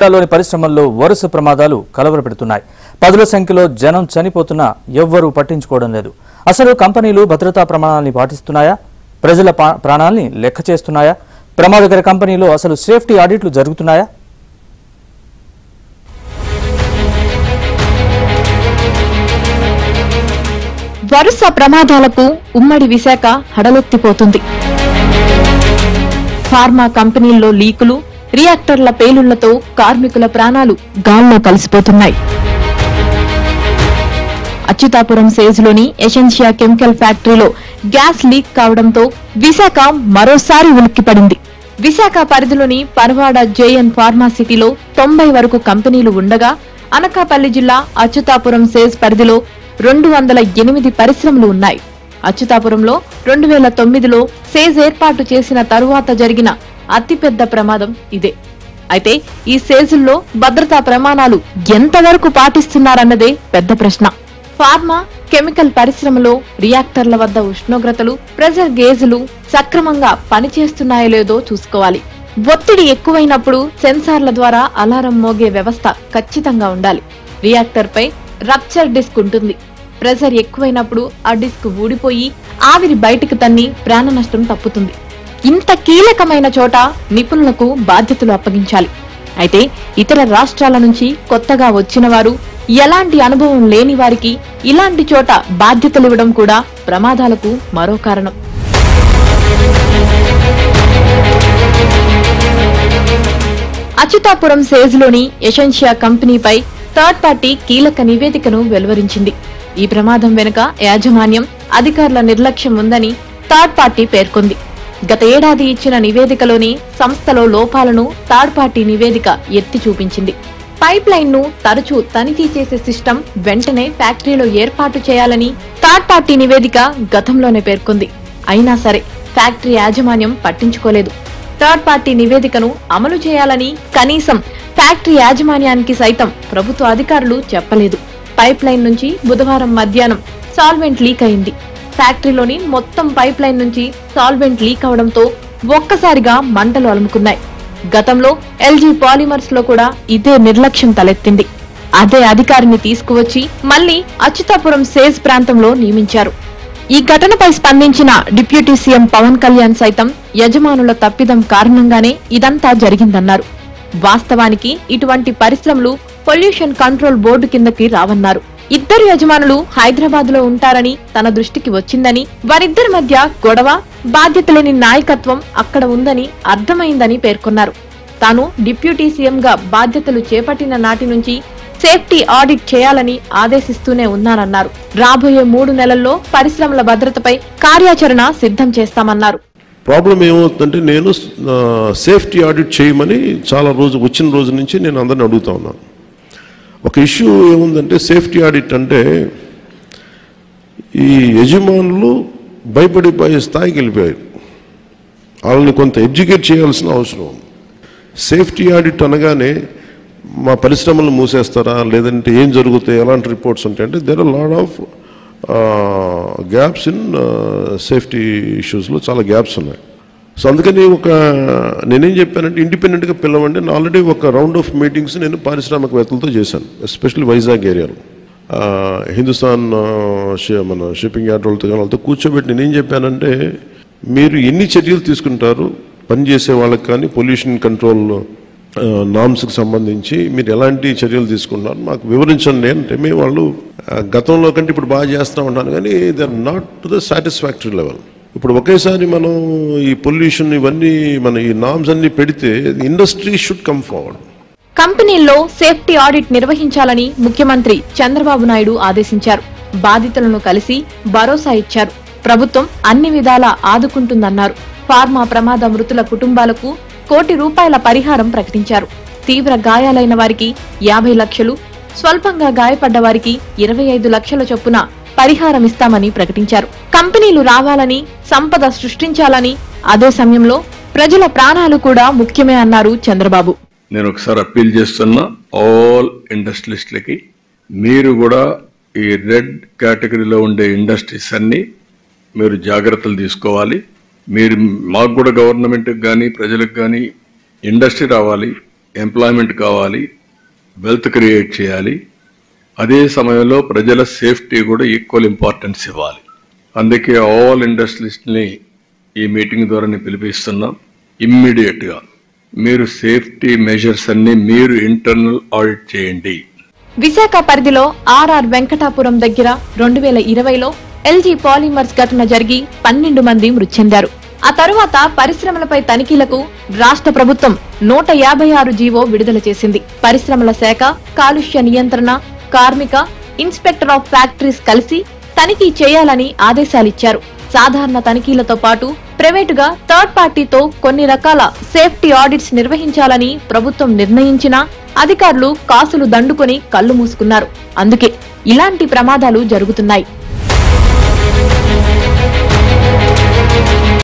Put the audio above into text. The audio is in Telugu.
లోని పరిశ్రమల్లో వరుస ప్రమాదాలు కలవరపెడుతున్నాయి. పదుల సంఖ్యలో జనం చనిపోతున్నా ఎవ్వరూ పట్టించుకోవడం లేదు. అసలు కంపెనీలు భద్రతా ప్రమాణాలను పాటిస్తున్నాయా? ప్రజల ప్రాణాల్ని లెక్క చేస్తున్నాయా? ప్రమాదకర కంపెనీలో అసలు సేఫ్టీ ఆడిట్లు జరుగుతున్నాయా? వరుస ప్రమాదాలకు ఉమ్మడి విశాఖ హడలెత్తిపోతుంది. ఫార్మా కంపెనీల్లో లీకులు, రియాక్టర్ల పేలుళ్లతో కార్మికుల ప్రాణాలు గాల్లో కలిసిపోతున్నాయి. అచ్యుతాపురం సేజ్లోని ఎసెన్షియా కెమికల్ ఫ్యాక్టరీలో గ్యాస్ లీక్ కావడంతో విశాఖ మరోసారి ఉలిక్కిపడింది. విశాఖ పరిధిలోని పరవాడ జేఎన్ ఫార్మా సిటీలో 90 వరకు కంపెనీలు ఉండగా అనకాపల్లి జిల్లా అచ్యుతాపురం సేజ్ పరిధిలో 208 పరిశ్రమలు ఉన్నాయి. అచ్యుతాపురంలో 2009లో సేజ్ ఏర్పాటు చేసిన తరువాత జరిగిన అతిపెద్ద ప్రమాదం ఇదే. అయితే ఈ సేజుల్లో భద్రతా ప్రమాణాలు ఎంతవరకు పాటిస్తున్నారన్నదే పెద్ద ప్రశ్న. ఫార్మా కెమికల్ పరిశ్రమలో రియాక్టర్ల వద్ద ఉష్ణోగ్రతలు, ప్రెజర్ గేజులు సక్రమంగా పనిచేస్తున్నాయో లేదో చూసుకోవాలి. ఒత్తిడి ఎక్కువైనప్పుడు సెన్సార్ల ద్వారా అలారం మోగే వ్యవస్థ ఖచ్చితంగా ఉండాలి. రియాక్టర్ పై రప్చర్ డిస్క్ ఉంటుంది. ప్రెజర్ ఎక్కువైనప్పుడు ఆ డిస్క్ ఊడిపోయి ఆవిరి బయటకు తన్ని ప్రాణ నష్టం తప్పుతుంది. ఇంత కీలకమైన చోట నిపుణులకు బాధ్యతలు అప్పగించాలి. అయితే ఇతర రాష్ట్రాల నుంచి కొత్తగా వచ్చిన వారు, ఎలాంటి అనుభవం లేని వారికి ఇలాంటి చోట బాధ్యతలు ఇవ్వడం కూడా ప్రమాదాలకు మరో కారణం. అచ్యుతాపురం సేజ్లోని ఎసెన్షియా కంపెనీపై థర్డ్ పార్టీ కీలక నివేదికను వెలువరించింది. ఈ ప్రమాదం వెనుక యాజమాన్యం, అధికారుల నిర్లక్ష్యం ఉందని థర్డ్ పార్టీ పేర్కొంది. గత ఏడాది ఇచ్చిన నివేదికలోని సంస్థలో లోపాలను థర్డ్ పార్టీ నివేదిక ఎత్తి చూపించింది. పైప్ లైన్ ను తరచూ తనిఖీ చేసే సిస్టమ్ వెంటనే ఫ్యాక్టరీలో ఏర్పాటు చేయాలని థర్డ్ పార్టీ నివేదిక గతంలోనే పేర్కొంది. అయినా సరే ఫ్యాక్టరీ యాజమాన్యం పట్టించుకోలేదు. థర్డ్ పార్టీ నివేదికను అమలు చేయాలని కనీసం ఫ్యాక్టరీ యాజమాన్యానికి సైతం ప్రభుత్వ అధికారులు చెప్పలేదు. పైప్ లైన్ నుంచి బుధవారం మధ్యాహ్నం సాల్వెంట్ లీక్ అయింది. ఫ్యాక్టరీలోని మొత్తం పైప్ లైన్ నుంచి సాల్వెంట్ లీక్ అవడంతో ఒక్కసారిగా మంటలు అలుముకున్నాయి. గతంలో ఎల్జీ పాలిమర్స్ లో కూడా ఇదే నిర్లక్ష్యం తలెత్తింది. అదే అధికారిని తీసుకువచ్చి మళ్లీ అచ్యుతాపురం సేజ్ ప్రాంతంలో నియమించారు. ఈ ఘటనపై స్పందించిన డిప్యూటీ సీఎం పవన్ కళ్యాణ్ సైతం యజమానుల తప్పిదం కారణంగానే ఇదంతా జరిగిందన్నారు. వాస్తవానికి ఇటువంటి పరిశ్రమలు పొల్యూషన్ కంట్రోల్ బోర్డు కిందకి రావన్నారు. ఇద్దరు యజమానులు హైదరాబాద్ లో ఉంటారని తన దృష్టికి వచ్చిందని, వారిద్దరి మధ్య గొడవ, బాధ్యత లేని నాయకత్వం అక్కడ ఉందని అర్థమైందని పేర్కొన్నారు. తాను డిప్యూటీ సీఎం గా బాధ్యతలు చేపట్టిన నాటి నుంచి సేఫ్టీ ఆడిట్ చేయాలని ఆదేశిస్తూనే ఉన్నానన్నారు. రాబోయే 3 నెలల్లో పరిశ్రమల భద్రతపై కార్యాచరణ సిద్ధం చేస్తామన్నారు. ప్రాబ్లం ఏమవుతుందంటే, నేను సేఫ్టీ ఆడిట్ చేయమని వచ్చిన రోజు నుంచి నేను అందరిని అడుగుతా ఉన్నాను. ఒక ఇష్యూ ఏముందంటే, సేఫ్టీ ఆడిట్ అంటే ఈ యజమానులు భయపడిపోయే స్థాయికి వెళ్ళిపోయారు. వాళ్ళని కొంత ఎడ్యుకేట్ చేయాల్సిన అవసరం ఉంది. సేఫ్టీ ఆడిట్ అనగానే మా పరిశ్రమలు మూసేస్తారా, లేదంటే ఏం జరుగుతాయి, ఎలాంటి రిపోర్ట్స్ ఉంటాయంటే, there are lot of gaps in safety ఇష్యూస్లో చాలా గ్యాప్స్ ఉన్నాయి. సో అందుకని నేనేం చెప్పానంటే, ఇండిపెండెంట్గా పిలవండి. నేను ఆల్రెడీ ఒక రౌండ్ ఆఫ్ మీటింగ్స్ నేను పారిశ్రామికవేత్తలతో చేశాను, ఎస్పెషల్లీ వైజాగ్ ఏరియాలో. హిందుస్థాన్ మన షిప్పింగ్ యార్డ్ వాళ్ళతో కూర్చోబెట్టి నేనేం చెప్పానంటే, మీరు ఎన్ని చర్యలు తీసుకుంటారు పనిచేసే వాళ్ళకి కానీ పొల్యూషన్ కంట్రోల్ నామ్స్కి సంబంధించి మీరు ఎలాంటి చర్యలు తీసుకుంటున్నారు మాకు వివరించండి అంటే, మేము వాళ్ళు గతంలో కంటే ఇప్పుడు బాగా చేస్తూ ఉంటాను, కానీ they are not to the satisfactory level. ఇప్పుడు ఒకేసారి మనం ఈ పొల్యూషన్ ఇవన్నీ మన ఈ నామ్స్ అన్ని పెడితే ఇండస్ట్రీ షుడ్ కమ్ ఫార్వర్డ్. కంపెనీల్లో సేఫ్టీ ఆడిట్ నిర్వహించాలని ముఖ్యమంత్రి చంద్రబాబు నాయుడు ఆదేశించారు. బాధితులను కలిసి భరోసా ఇచ్చారు. ప్రభుత్వం అన్ని విధాలా ఆదుకుంటుందన్నారు. ఫార్మా ప్రమాద మృతుల కుటుంబాలకు ₹1 కోటి పరిహారం ప్రకటించారు. తీవ్ర గాయాలైన వారికి 50 లక్షలు, స్వల్పంగా గాయపడ్డ వారికి 25 లక్షల చొప్పున పరిహారం ఇస్తామని ప్రకటించారు. కంపెనీలు రావాలని, సంపద సృష్టించాలని, అదే సమయంలో ప్రజల ప్రాణాలు కూడా ముఖ్యమే అన్నారు చంద్రబాబు. నేను ఒకసారి అప్పీల్ చేస్తున్నా ఆల్ ఇండస్ట్రియలిస్టులకి, మీరు కూడా ఈ రెడ్ కేటగిరీలో ఉండే ఇండస్ట్రీస్ అన్ని మీరు జాగ్రత్తలు తీసుకోవాలి. మీరు మాకు కూడా గవర్నమెంట్కి కానీ ప్రజలకు కానీ ఇండస్ట్రీ రావాలి, ఎంప్లాయ్మెంట్ కావాలి, వెల్త్ క్రియేట్ చేయాలి. అదే సమయంలో ప్రజల సేఫ్టీ కూడా ఈక్వల్ ఇంపార్టెన్స్ ఇవ్వాలి. అందుకే ఆల్ ఇండస్ట్రియలిస్ట్ని ఈ మీటింగ్ ద్వారా నేను పిలిపిస్తున్నాం. ఇమ్మీడియట్గా మీరు సేఫ్టీ మెజర్స్ అన్ని మీరు ఇంటర్నల్ ఆడిట్ చేయండి. విశాఖ పరిధిలో ఆర్ఆర్ వెంకటాపురం దగ్గర 2020లో ఎల్జీ పాలిమర్స్ ఘటన జరిగి 12 మంది మృతి చెందారు. ఆ తరువాత పరిశ్రమలపై తనిఖీలకు రాష్ట్ర ప్రభుత్వం 156 జీవో విడుదల చేసింది. పరిశ్రమల శాఖ, కాలుష్య నియంత్రణ, కార్మిక, ఇన్స్పెక్టర్ ఆఫ్ ఫ్యాక్టరీస్ కలిసి తనిఖీ చేయాలని ఆదేశాలిచ్చారు. సాధారణ తనిఖీలతో పాటు ప్రైవేటుగా థర్డ్ పార్టీతో కొన్ని రకాల సేఫ్టీ ఆడిట్స్ నిర్వహించాలని ప్రభుత్వం నిర్ణయించినా అధికారులు కాసులు దండుకొని కళ్లు మూసుకున్నారు. అందుకే ఇలాంటి ప్రమాదాలు జరుగుతున్నాయి.